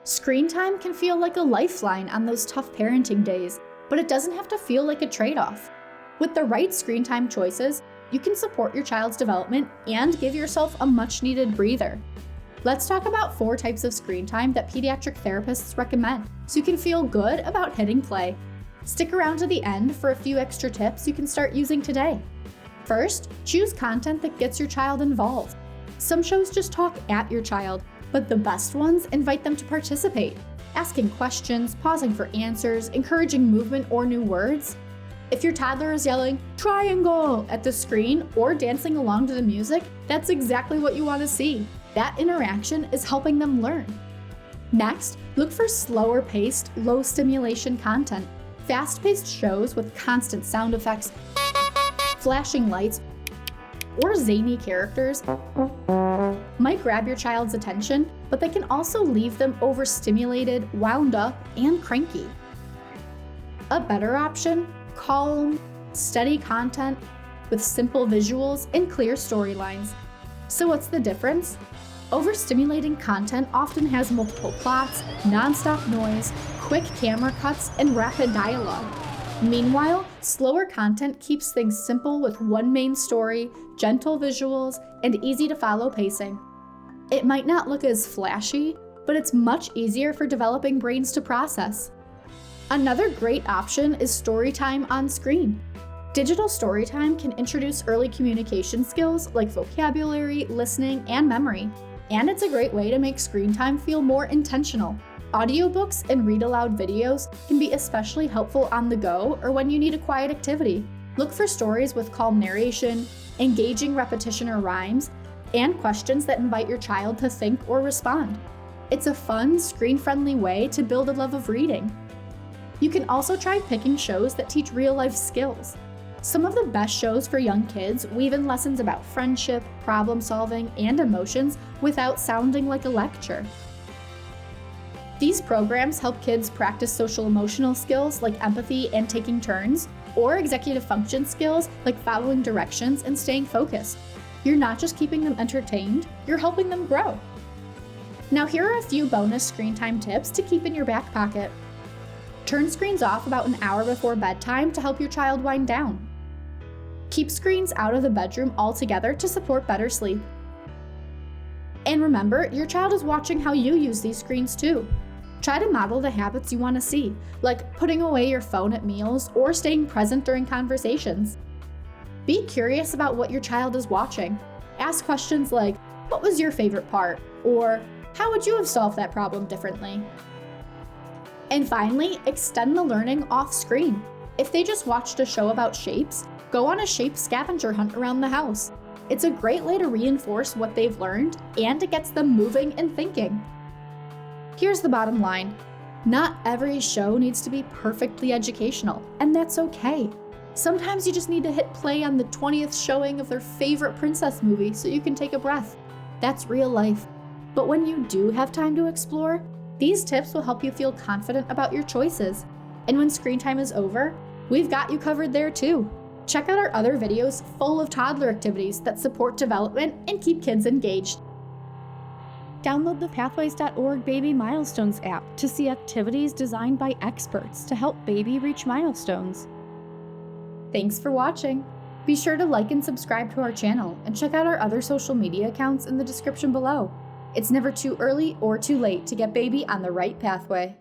Screen time can feel like a lifeline on those tough parenting days, but it doesn't have to feel like a trade-off. With the right screen time choices, you can support your child's development and give yourself a much-needed breather. Let's talk about 4 types of screen time that pediatric therapists recommend, so you can feel good about hitting play. Stick around to the end for a few extra tips you can start using today. First, choose content that gets your child involved. Some shows just talk at your child, but the best ones invite them to participate, asking questions, pausing for answers, encouraging movement or new words. If your toddler is yelling, "triangle" at the screen or dancing along to the music, that's exactly what you want to see. That interaction is helping them learn. Next, look for slower paced, low stimulation content. Fast-paced shows with constant sound effects, flashing lights, or zany characters might grab your child's attention, but they can also leave them overstimulated, wound up, and cranky. A better option: calm, steady content with simple visuals and clear storylines. So what's the difference? Overstimulating content often has multiple plots, non-stop noise, quick camera cuts, and rapid dialogue. Meanwhile, slower content keeps things simple with one main story, gentle visuals, and easy to follow pacing. It might not look as flashy, but it's much easier for developing brains to process. Another great option is story time on screen. Digital story time can introduce early communication skills like vocabulary, listening, and memory. And it's a great way to make screen time feel more intentional. Audiobooks and read-aloud videos can be especially helpful on the go or when you need a quiet activity. Look for stories with calm narration, engaging repetition or rhymes, and questions that invite your child to think or respond. It's a fun, screen-friendly way to build a love of reading. You can also try picking shows that teach real-life skills. Some of the best shows for young kids weave in lessons about friendship, problem-solving, and emotions without sounding like a lecture. These programs help kids practice social-emotional skills like empathy and taking turns, or executive function skills like following directions and staying focused. You're not just keeping them entertained, you're helping them grow. Now here are a few bonus screen time tips to keep in your back pocket. Turn screens off about an hour before bedtime to help your child wind down. Keep screens out of the bedroom altogether to support better sleep. And remember, your child is watching how you use these screens too. Try to model the habits you want to see, like putting away your phone at meals or staying present during conversations. Be curious about what your child is watching. Ask questions like, "What was your favorite part?" or "How would you have solved that problem differently?" And finally, extend the learning off screen. If they just watched a show about shapes, go on a shape scavenger hunt around the house. It's a great way to reinforce what they've learned, and it gets them moving and thinking. Here's the bottom line. Not every show needs to be perfectly educational, and that's okay. Sometimes you just need to hit play on the 20th showing of their favorite princess movie so you can take a breath. That's real life. But when you do have time to explore, these tips will help you feel confident about your choices. And when screen time is over, we've got you covered there too. Check out our other videos full of toddler activities that support development and keep kids engaged. Download the Pathways.org Baby Milestones app to see activities designed by experts to help baby reach milestones. Thanks for watching. Be sure to like and subscribe to our channel and check out our other social media accounts in the description below. It's never too early or too late to get baby on the right pathway.